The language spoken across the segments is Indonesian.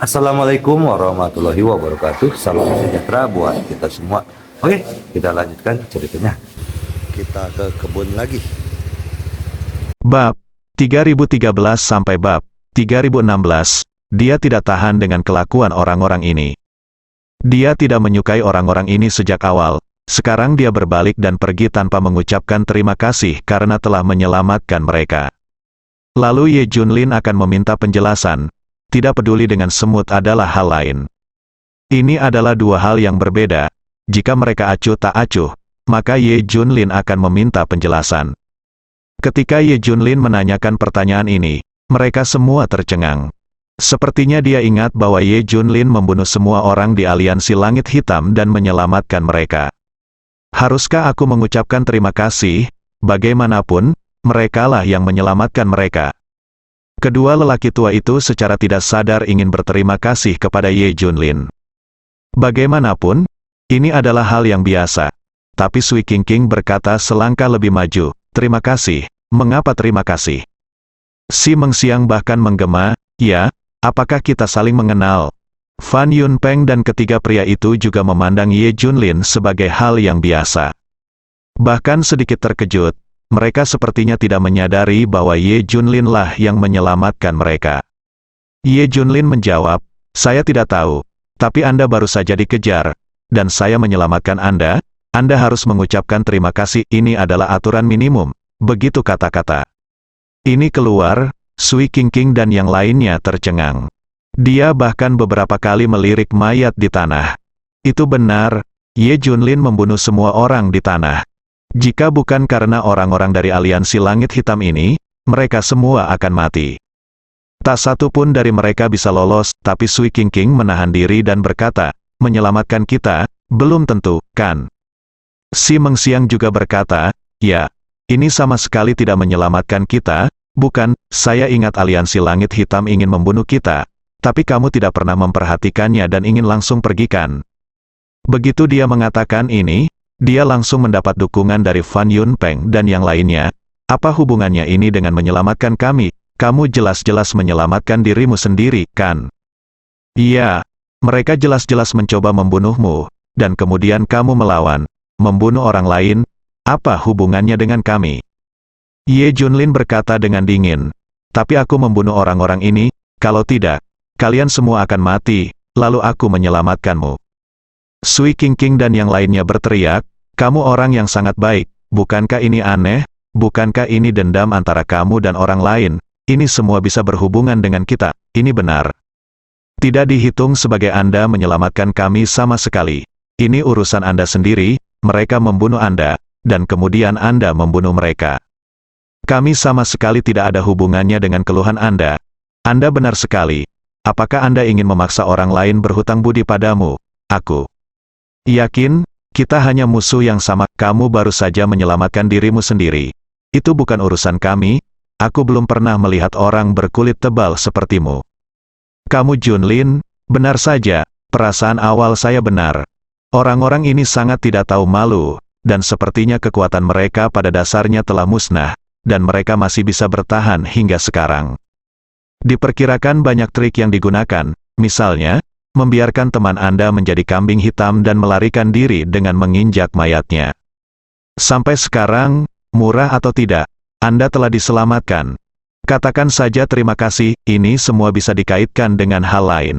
Assalamualaikum warahmatullahi wabarakatuh. Salam sejahtera buat kita semua. Oke, kita lanjutkan ceritanya. Kita ke kebun lagi. Bab 3013 sampai bab 3016, dia tidak tahan dengan kelakuan orang-orang ini. Dia tidak menyukai orang-orang ini sejak awal. Sekarang dia berbalik dan pergi tanpa mengucapkan terima kasih karena telah menyelamatkan mereka. Lalu Ye Junlin akan meminta penjelasan. Tidak peduli dengan semut adalah hal lain. Ini adalah dua hal yang berbeda. Jika mereka acuh tak acuh, maka Ye Junlin akan meminta penjelasan. Ketika Ye Junlin menanyakan pertanyaan ini, mereka semua tercengang. Sepertinya dia ingat bahwa Ye Junlin membunuh semua orang di aliansi Langit Hitam dan menyelamatkan mereka. Haruskah aku mengucapkan terima kasih? Bagaimanapun, merekalah yang menyelamatkan mereka. Kedua lelaki tua itu secara tidak sadar ingin berterima kasih kepada Ye Junlin. Bagaimanapun, ini adalah hal yang biasa. Tapi Sui Qingqing berkata selangkah lebih maju, terima kasih, mengapa terima kasih? Si Mengxiang bahkan menggema, ya, apakah kita saling mengenal? Fan Yunpeng dan ketiga pria itu juga memandang Ye Junlin sebagai hal yang biasa. Bahkan sedikit terkejut. Mereka sepertinya tidak menyadari bahwa Ye Junlin lah yang menyelamatkan mereka. Ye Junlin menjawab, saya tidak tahu, tapi Anda baru saja dikejar, dan saya menyelamatkan Anda harus mengucapkan terima kasih, ini adalah aturan minimum, begitu kata-kata. Ini keluar, Sui Qingqing dan yang lainnya tercengang. Dia bahkan beberapa kali melirik mayat di tanah. Itu benar, Ye Junlin membunuh semua orang di tanah. Jika bukan karena orang-orang dari aliansi Langit Hitam ini, mereka semua akan mati. Tak satu pun dari mereka bisa lolos, tapi Sui Qingqing menahan diri dan berkata, menyelamatkan kita, belum tentu, kan? Si Mengxiang juga berkata, ya, ini sama sekali tidak menyelamatkan kita, bukan, saya ingat aliansi Langit Hitam ingin membunuh kita, tapi kamu tidak pernah memperhatikannya dan ingin langsung pergi kan? Begitu dia mengatakan ini, dia langsung mendapat dukungan dari Fan Yunpeng dan yang lainnya. Apa hubungannya ini dengan menyelamatkan kami? Kamu jelas-jelas menyelamatkan dirimu sendiri, kan? Iya, mereka jelas-jelas mencoba membunuhmu, dan kemudian kamu melawan, membunuh orang lain. Apa hubungannya dengan kami? Ye Junlin berkata dengan dingin, tapi aku membunuh orang-orang ini, kalau tidak, kalian semua akan mati, lalu aku menyelamatkanmu. Sui Qingqing dan yang lainnya berteriak, kamu orang yang sangat baik, bukankah ini aneh? Bukankah ini dendam antara kamu dan orang lain? Ini semua bisa berhubungan dengan kita, ini benar. Tidak dihitung sebagai Anda menyelamatkan kami sama sekali. Ini urusan Anda sendiri, mereka membunuh Anda, dan kemudian Anda membunuh mereka. Kami sama sekali tidak ada hubungannya dengan keluhan Anda. Anda benar sekali. Apakah Anda ingin memaksa orang lain berhutang budi padamu? Aku yakin, kita hanya musuh yang sama, kamu baru saja menyelamatkan dirimu sendiri. Itu bukan urusan kami, aku belum pernah melihat orang berkulit tebal sepertimu. Kamu Junlin, benar saja, perasaan awal saya benar. Orang-orang ini sangat tidak tahu malu, dan sepertinya kekuatan mereka pada dasarnya telah musnah, dan mereka masih bisa bertahan hingga sekarang. Diperkirakan banyak trik yang digunakan, misalnya, membiarkan teman Anda menjadi kambing hitam dan melarikan diri dengan menginjak mayatnya. Sampai sekarang, murah atau tidak, Anda telah diselamatkan. Katakan saja terima kasih, ini semua bisa dikaitkan dengan hal lain.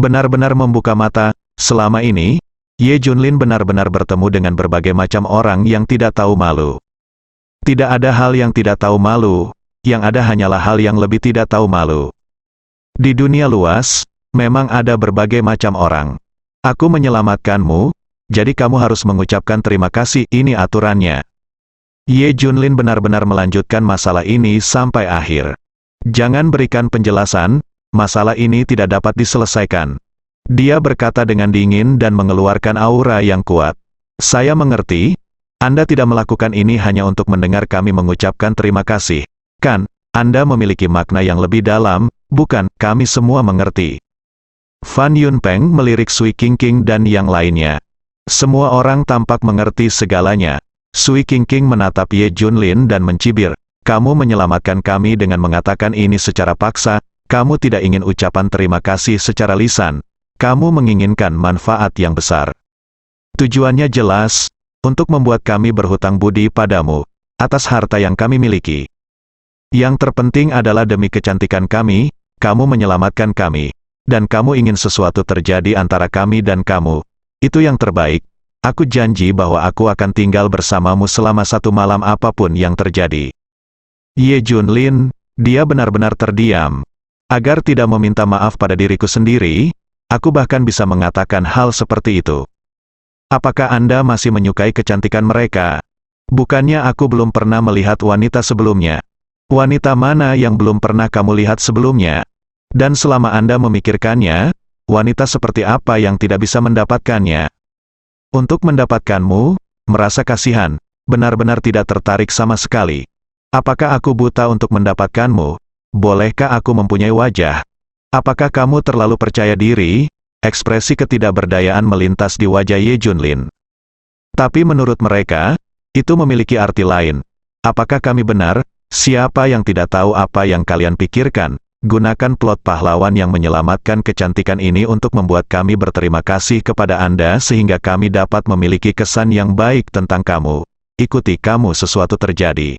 Benar-benar membuka mata, selama ini, Ye Junlin benar-benar bertemu dengan berbagai macam orang yang tidak tahu malu. Tidak ada hal yang tidak tahu malu, yang ada hanyalah hal yang lebih tidak tahu malu. Di dunia luas, memang ada berbagai macam orang. Aku menyelamatkanmu, jadi kamu harus mengucapkan terima kasih, ini aturannya. Ye Junlin benar-benar melanjutkan masalah ini sampai akhir. Jangan berikan penjelasan, masalah ini tidak dapat diselesaikan. Dia berkata dengan dingin dan mengeluarkan aura yang kuat. Saya mengerti, Anda tidak melakukan ini hanya untuk mendengar kami mengucapkan terima kasih. Kan, Anda memiliki makna yang lebih dalam, bukan, kami semua mengerti. Fan Yunpeng melirik Sui Qingqing dan yang lainnya. Semua orang tampak mengerti segalanya. Sui Qingqing menatap Ye Junlin dan mencibir, kamu menyelamatkan kami dengan mengatakan ini secara paksa, kamu tidak ingin ucapan terima kasih secara lisan, kamu menginginkan manfaat yang besar. Tujuannya jelas, untuk membuat kami berhutang budi padamu, atas harta yang kami miliki. Yang terpenting adalah demi kecantikan kami, kamu menyelamatkan kami, dan kamu ingin sesuatu terjadi antara kami dan kamu. Itu yang terbaik. Aku janji bahwa aku akan tinggal bersamamu selama 1 malam apapun yang terjadi. Ye Junlin, dia benar-benar terdiam. Agar tidak meminta maaf pada diriku sendiri, aku bahkan bisa mengatakan hal seperti itu. Apakah Anda masih menyukai kecantikan mereka? Bukannya aku belum pernah melihat wanita sebelumnya. Wanita mana yang belum pernah kamu lihat sebelumnya? Dan selama Anda memikirkannya, wanita seperti apa yang tidak bisa mendapatkannya? Untuk mendapatkanmu, merasa kasihan, benar-benar tidak tertarik sama sekali. Apakah aku buta untuk mendapatkanmu? Bolehkah aku mempunyai wajah? Apakah kamu terlalu percaya diri? Ekspresi ketidakberdayaan melintas di wajah Ye Junlin. Tapi menurut mereka, itu memiliki arti lain. Apakah kami benar? Siapa yang tidak tahu apa yang kalian pikirkan? Gunakan plot pahlawan yang menyelamatkan kecantikan ini untuk membuat kami berterima kasih kepada Anda sehingga kami dapat memiliki kesan yang baik tentang kamu. Ikuti kamu sesuatu terjadi.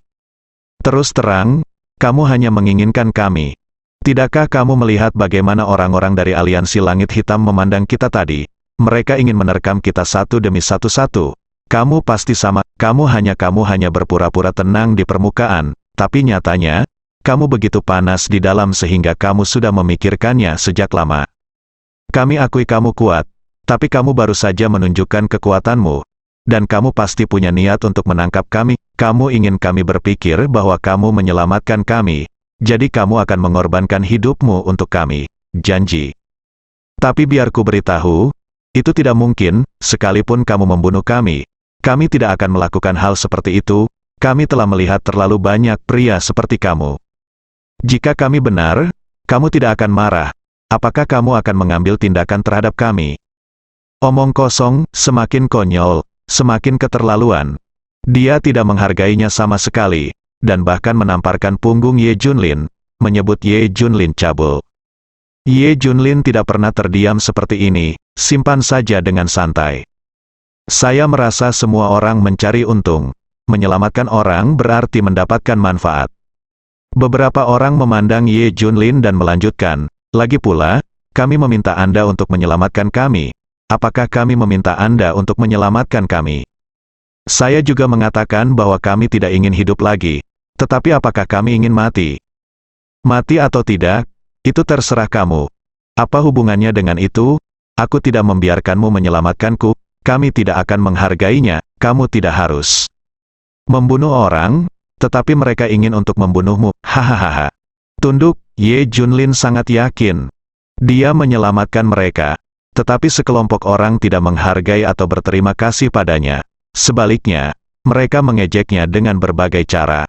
Terus terang, kamu hanya menginginkan kami. Tidakkah kamu melihat bagaimana orang-orang dari aliansi langit hitam memandang kita tadi? Mereka ingin menerkam kita satu demi satu-satu. Kamu pasti sama, kamu hanya berpura-pura tenang di permukaan, tapi nyatanya, kamu begitu panas di dalam sehingga kamu sudah memikirkannya sejak lama. Kami akui kamu kuat, tapi kamu baru saja menunjukkan kekuatanmu. Dan kamu pasti punya niat untuk menangkap kami, kamu ingin kami berpikir bahwa kamu menyelamatkan kami, jadi kamu akan mengorbankan hidupmu untuk kami, janji. Tapi biar ku beritahu, itu tidak mungkin, sekalipun kamu membunuh kami tidak akan melakukan hal seperti itu, kami telah melihat terlalu banyak pria seperti kamu. Jika kami benar, kamu tidak akan marah, apakah kamu akan mengambil tindakan terhadap kami? Omong kosong, semakin konyol. Semakin keterlaluan. Dia tidak menghargainya sama sekali, dan bahkan menamparkan punggung Ye Junlin, menyebut Ye Junlin cabul. Ye Junlin tidak pernah terdiam seperti ini, simpan saja dengan santai. Saya merasa semua orang mencari untung. Menyelamatkan orang berarti mendapatkan manfaat. Beberapa orang memandang Ye Junlin dan melanjutkan, lagi pula, kami meminta Anda untuk menyelamatkan kami. Apakah kami meminta Anda untuk menyelamatkan kami? Saya juga mengatakan bahwa kami tidak ingin hidup lagi, tetapi apakah kami ingin mati? Mati atau tidak, itu terserah kamu. Apa hubungannya dengan itu? Aku tidak membiarkanmu menyelamatkanku, kami tidak akan menghargainya, kamu tidak harus membunuh orang, tetapi mereka ingin untuk membunuhmu, hahaha. Tunduk, Ye Junlin sangat yakin. Dia menyelamatkan mereka. Tetapi sekelompok orang tidak menghargai atau berterima kasih padanya. Sebaliknya, mereka mengejeknya dengan berbagai cara.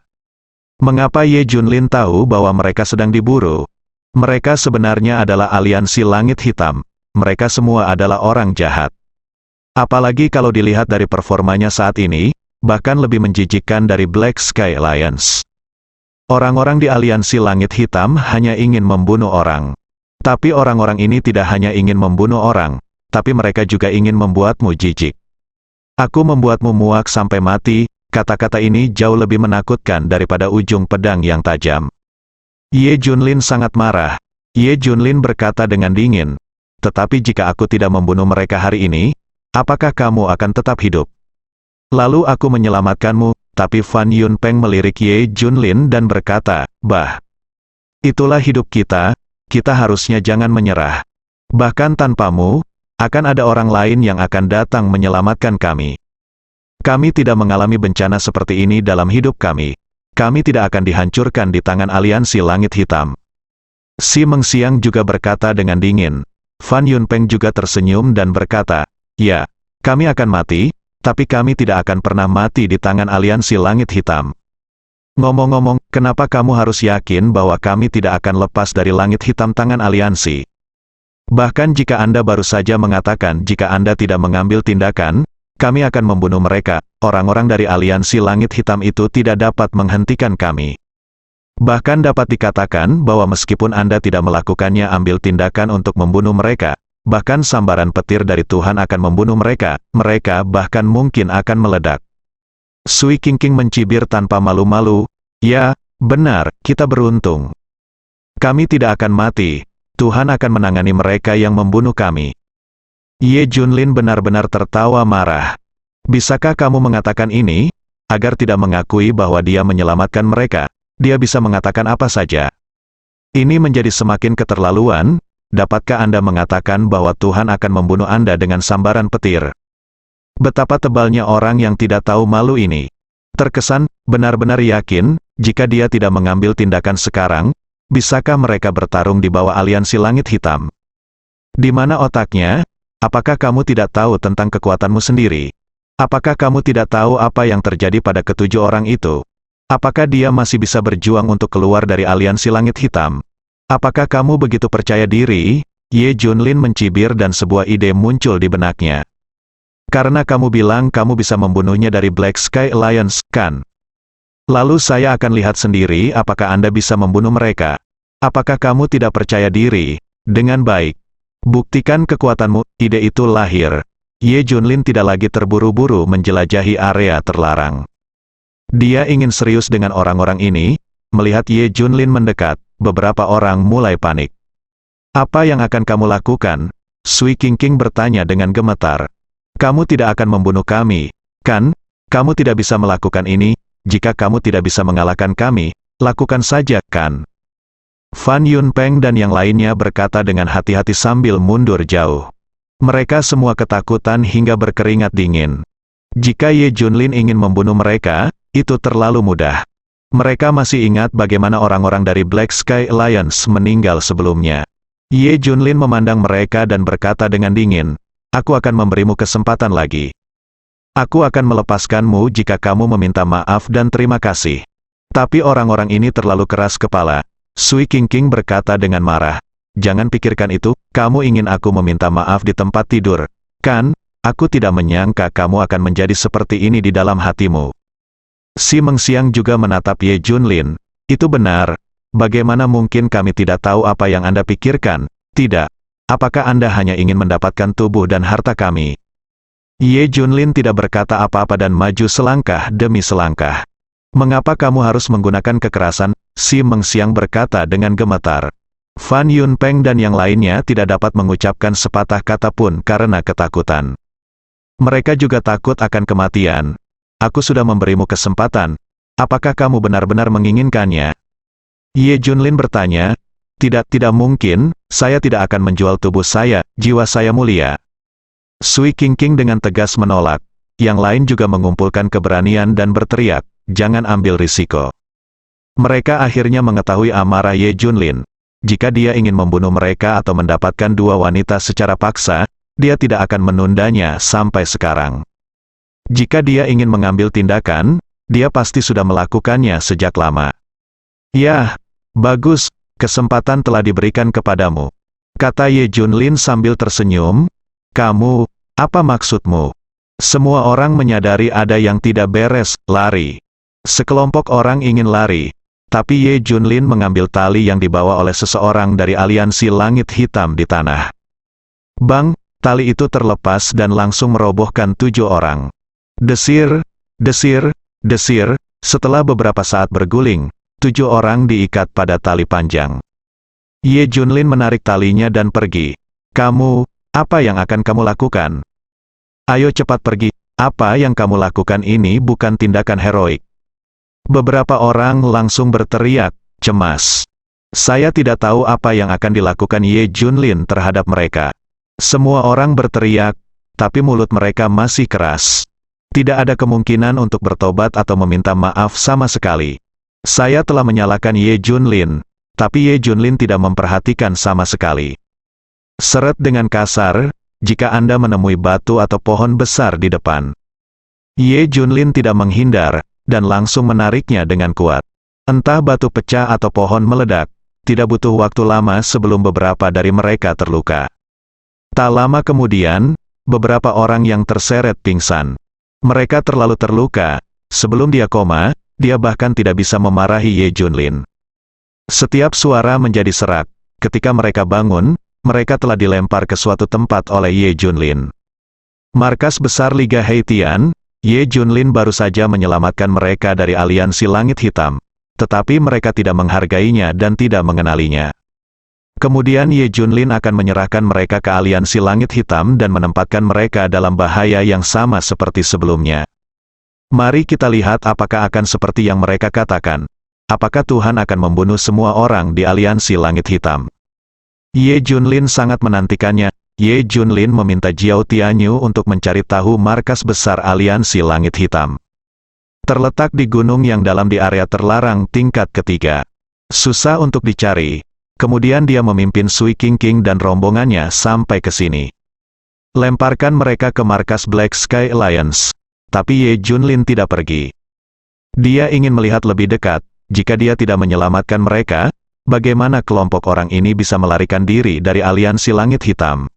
Mengapa Ye Junlin tahu bahwa mereka sedang diburu? Mereka sebenarnya adalah aliansi langit hitam. Mereka semua adalah orang jahat. Apalagi kalau dilihat dari performanya saat ini, bahkan lebih menjijikkan dari Black Sky Alliance. Orang-orang di aliansi langit hitam hanya ingin membunuh orang. Tapi orang-orang ini tidak hanya ingin membunuh orang, tapi mereka juga ingin membuatmu jijik. Aku membuatmu muak sampai mati, kata-kata ini jauh lebih menakutkan daripada ujung pedang yang tajam. Ye Junlin sangat marah. Ye Junlin berkata dengan dingin, tetapi jika aku tidak membunuh mereka hari ini, apakah kamu akan tetap hidup? Lalu aku menyelamatkanmu, tapi Fan Yunpeng melirik Ye Junlin dan berkata, bah, itulah hidup kita harusnya jangan menyerah. Bahkan tanpamu, akan ada orang lain yang akan datang menyelamatkan kami. Kami tidak mengalami bencana seperti ini dalam hidup kami. Kami tidak akan dihancurkan di tangan aliansi langit hitam. Si Mengxiang juga berkata dengan dingin. Fan Yunpeng juga tersenyum dan berkata, ya, kami akan mati, tapi kami tidak akan pernah mati di tangan aliansi langit hitam. Ngomong-ngomong, kenapa kamu harus yakin bahwa kami tidak akan lepas dari langit hitam tangan aliansi? Bahkan jika Anda baru saja mengatakan jika Anda tidak mengambil tindakan, kami akan membunuh mereka, orang-orang dari aliansi langit hitam itu tidak dapat menghentikan kami. Bahkan dapat dikatakan bahwa meskipun Anda tidak melakukannya, ambil tindakan untuk membunuh mereka, bahkan sambaran petir dari Tuhan akan membunuh mereka, mereka bahkan mungkin akan meledak. Sui Qingqing mencibir tanpa malu-malu, "Ya, benar, kita beruntung. Kami tidak akan mati, Tuhan akan menangani mereka yang membunuh kami." Ye Junlin benar-benar tertawa marah. "Bisakah kamu mengatakan ini, agar tidak mengakui bahwa dia menyelamatkan mereka? Dia bisa mengatakan apa saja. Ini menjadi semakin keterlaluan. Dapatkah Anda mengatakan bahwa Tuhan akan membunuh Anda dengan sambaran petir?" Betapa tebalnya orang yang tidak tahu malu ini. Terkesan benar-benar yakin, jika dia tidak mengambil tindakan sekarang, bisakah mereka bertarung di bawah aliansi langit hitam? Di mana otaknya? Apakah kamu tidak tahu tentang kekuatanmu sendiri? Apakah kamu tidak tahu apa yang terjadi pada ketujuh orang itu? Apakah dia masih bisa berjuang untuk keluar dari aliansi langit hitam? Apakah kamu begitu percaya diri? Ye Junlin mencibir dan sebuah ide muncul di benaknya. "Karena kamu bilang kamu bisa membunuhnya dari Black Sky Alliance, kan? Lalu saya akan lihat sendiri apakah Anda bisa membunuh mereka. Apakah kamu tidak percaya diri? Dengan baik. Buktikan kekuatanmu." Ide itu lahir. Ye Junlin tidak lagi terburu-buru menjelajahi area terlarang. Dia ingin serius dengan orang-orang ini. Melihat Ye Junlin mendekat, beberapa orang mulai panik. "Apa yang akan kamu lakukan?" Sui Qingqing bertanya dengan gemetar. "Kamu tidak akan membunuh kami, kan? Kamu tidak bisa melakukan ini. Jika kamu tidak bisa mengalahkan kami, lakukan saja, kan?" Fan Yunpeng dan yang lainnya berkata dengan hati-hati sambil mundur jauh. Mereka semua ketakutan hingga berkeringat dingin. Jika Ye Junlin ingin membunuh mereka, itu terlalu mudah. Mereka masih ingat bagaimana orang-orang dari Black Sky Alliance meninggal sebelumnya. Ye Junlin memandang mereka dan berkata dengan dingin, "Aku akan memberimu kesempatan lagi. Aku akan melepaskanmu jika kamu meminta maaf dan terima kasih." Tapi orang-orang ini terlalu keras kepala. Sui Qingqing berkata dengan marah, "Jangan pikirkan itu, kamu ingin aku meminta maaf di tempat tidur, kan? Aku tidak menyangka kamu akan menjadi seperti ini di dalam hatimu." Si Mengxiang juga menatap Ye Junlin. "Itu benar. Bagaimana mungkin kami tidak tahu apa yang Anda pikirkan? Tidak. Apakah Anda hanya ingin mendapatkan tubuh dan harta kami?" Ye Junlin tidak berkata apa-apa dan maju selangkah demi selangkah. "Mengapa kamu harus menggunakan kekerasan?" Si Mengxiang berkata dengan gemetar. Fan Yunpeng dan yang lainnya tidak dapat mengucapkan sepatah kata pun karena ketakutan. Mereka juga takut akan kematian. "Aku sudah memberimu kesempatan. Apakah kamu benar-benar menginginkannya?" Ye Junlin bertanya. Tidak mungkin, saya tidak akan menjual tubuh saya, jiwa saya mulia." Sui Qingqing dengan tegas menolak. Yang lain juga mengumpulkan keberanian dan berteriak, "Jangan ambil risiko." Mereka akhirnya mengetahui amarah Ye Junlin. Jika dia ingin membunuh mereka atau mendapatkan dua wanita secara paksa, dia tidak akan menundanya sampai sekarang. Jika dia ingin mengambil tindakan, dia pasti sudah melakukannya sejak lama. "Yah, bagus, kesempatan telah diberikan kepadamu," kata Ye Junlin sambil tersenyum. "Kamu, apa maksudmu?" Semua orang menyadari ada yang tidak beres, lari. Sekelompok orang ingin lari, tapi Ye Junlin mengambil tali yang dibawa oleh seseorang dari aliansi langit hitam di tanah. Bang, tali itu terlepas dan langsung merobohkan 7 orang. Desir, desir, desir, setelah beberapa saat berguling, 7 orang diikat pada tali panjang. Ye Junlin menarik talinya dan pergi. "Kamu, apa yang akan kamu lakukan? Ayo cepat pergi, apa yang kamu lakukan ini bukan tindakan heroik." Beberapa orang langsung berteriak, cemas. Saya tidak tahu apa yang akan dilakukan Ye Junlin terhadap mereka. Semua orang berteriak, tapi mulut mereka masih keras. Tidak ada kemungkinan untuk bertobat atau meminta maaf sama sekali. Saya telah menyalahkan Ye Junlin, tapi Ye Junlin tidak memperhatikan sama sekali. Seret dengan kasar, jika Anda menemui batu atau pohon besar di depan. Ye Junlin tidak menghindar, dan langsung menariknya dengan kuat. Entah batu pecah atau pohon meledak, tidak butuh waktu lama sebelum beberapa dari mereka terluka. Tak lama kemudian, beberapa orang yang terseret pingsan. Mereka terlalu terluka, sebelum dia koma, dia bahkan tidak bisa memarahi Ye Junlin. Setiap suara menjadi serak. Ketika mereka bangun, mereka telah dilempar ke suatu tempat oleh Ye Junlin. Markas besar Liga Heitian, Ye Junlin baru saja menyelamatkan mereka dari aliansi Langit Hitam, tetapi mereka tidak menghargainya dan tidak mengenalinya. Kemudian Ye Junlin akan menyerahkan mereka ke aliansi Langit Hitam dan menempatkan mereka dalam bahaya yang sama seperti sebelumnya. Mari kita lihat apakah akan seperti yang mereka katakan. Apakah Tuhan akan membunuh semua orang di aliansi Langit Hitam? Ye Junlin sangat menantikannya. Ye Junlin meminta Jiao Tianyu untuk mencari tahu markas besar aliansi Langit Hitam. Terletak di gunung yang dalam di area terlarang tingkat ketiga. Susah untuk dicari. Kemudian dia memimpin Sui Qingqing dan rombongannya sampai ke sini. Lemparkan mereka ke markas Black Sky Alliance. Tapi Ye Junlin tidak pergi. Dia ingin melihat lebih dekat. Jika dia tidak menyelamatkan mereka, bagaimana kelompok orang ini bisa melarikan diri dari aliansi Langit Hitam?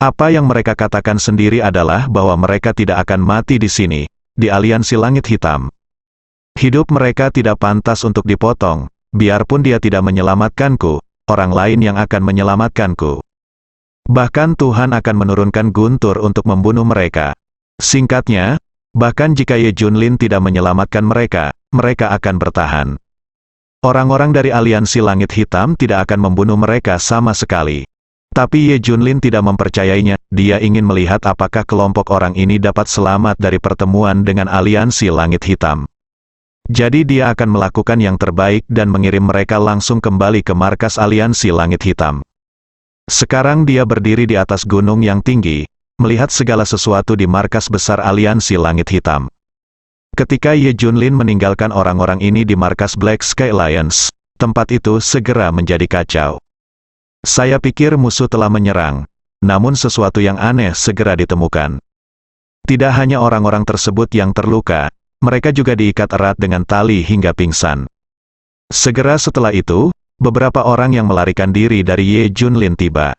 Apa yang mereka katakan sendiri adalah bahwa mereka tidak akan mati di sini, di aliansi Langit Hitam. Hidup mereka tidak pantas untuk dipotong, biarpun dia tidak menyelamatkanku, orang lain yang akan menyelamatkanku. Bahkan Tuhan akan menurunkan guntur untuk membunuh mereka. Singkatnya, bahkan jika Ye Junlin tidak menyelamatkan mereka, mereka akan bertahan. Orang-orang dari aliansi Langit Hitam tidak akan membunuh mereka sama sekali. Tapi Ye Junlin tidak mempercayainya. Dia ingin melihat apakah kelompok orang ini dapat selamat dari pertemuan dengan aliansi Langit Hitam. Jadi dia akan melakukan yang terbaik dan mengirim mereka langsung kembali ke markas aliansi Langit Hitam. Sekarang dia berdiri di atas gunung yang tinggi, melihat segala sesuatu di markas besar aliansi Langit Hitam. Ketika Ye Junlin meninggalkan orang-orang ini di markas Black Sky Alliance, tempat itu segera menjadi kacau. Saya pikir musuh telah menyerang, namun sesuatu yang aneh segera ditemukan. Tidak hanya orang-orang tersebut yang terluka, mereka juga diikat erat dengan tali hingga pingsan. Segera setelah itu, beberapa orang yang melarikan diri dari Ye Junlin tiba.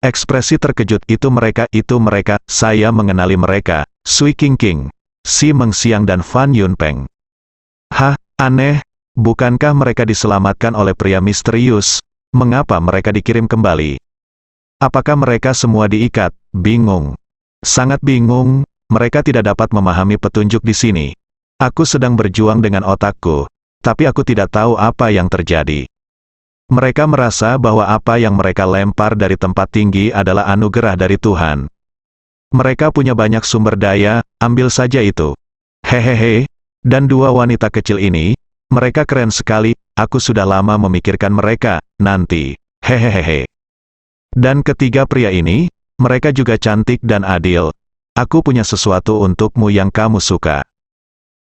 Ekspresi terkejut itu mereka, saya mengenali mereka, Sui Qingqing, Si Mengxiang dan Fan Yunpeng. Hah, aneh, bukankah mereka diselamatkan oleh pria misterius? Mengapa mereka dikirim kembali? Apakah mereka semua diikat? Bingung. Sangat bingung, mereka tidak dapat memahami petunjuk di sini. Aku sedang berjuang dengan otakku, tapi aku tidak tahu apa yang terjadi. Mereka merasa bahwa apa yang mereka lempar dari tempat tinggi adalah anugerah dari Tuhan. Mereka punya banyak sumber daya, ambil saja itu. Hehehe, dan dua wanita kecil ini, mereka keren sekali, aku sudah lama memikirkan mereka, nanti. Hehehe. Dan ketiga pria ini, mereka juga cantik dan adil. Aku punya sesuatu untukmu yang kamu suka.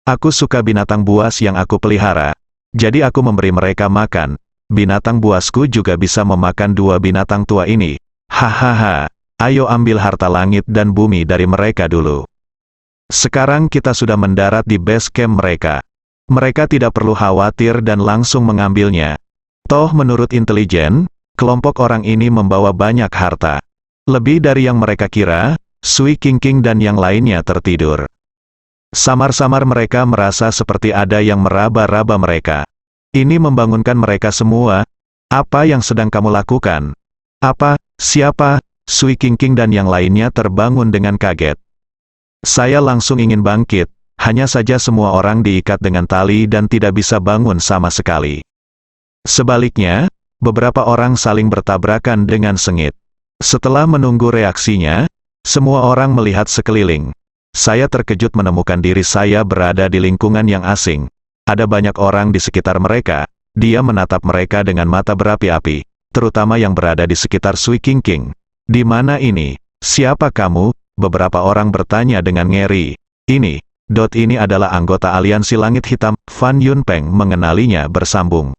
Aku suka binatang buas yang aku pelihara, jadi aku memberi mereka makan. Binatang buasku juga bisa memakan dua binatang tua ini. Hahaha. Ayo ambil harta langit dan bumi dari mereka dulu. Sekarang kita sudah mendarat di base camp mereka. Mereka tidak perlu khawatir dan langsung mengambilnya. Toh menurut intelijen, kelompok orang ini membawa banyak harta. Lebih dari yang mereka kira. Sui Qingqing dan yang lainnya tertidur. Samar-samar mereka merasa seperti ada yang meraba-raba mereka. Ini membangunkan mereka semua. Apa yang sedang kamu lakukan? Apa? Siapa? Sui Qingqing dan yang lainnya terbangun dengan kaget. Saya langsung ingin bangkit, hanya saja semua orang diikat dengan tali dan tidak bisa bangun sama sekali. Sebaliknya, beberapa orang saling bertabrakan dengan sengit. Setelah menunggu reaksinya, semua orang melihat sekeliling. Saya terkejut menemukan diri saya berada di lingkungan yang asing. Ada banyak orang di sekitar mereka. Dia menatap mereka dengan mata berapi-api, terutama yang berada di sekitar Sui Qingqing. Di mana ini? Siapa kamu? Beberapa orang bertanya dengan ngeri. Ini adalah anggota aliansi Langit Hitam. Fan Yunpeng mengenalinya bersambung.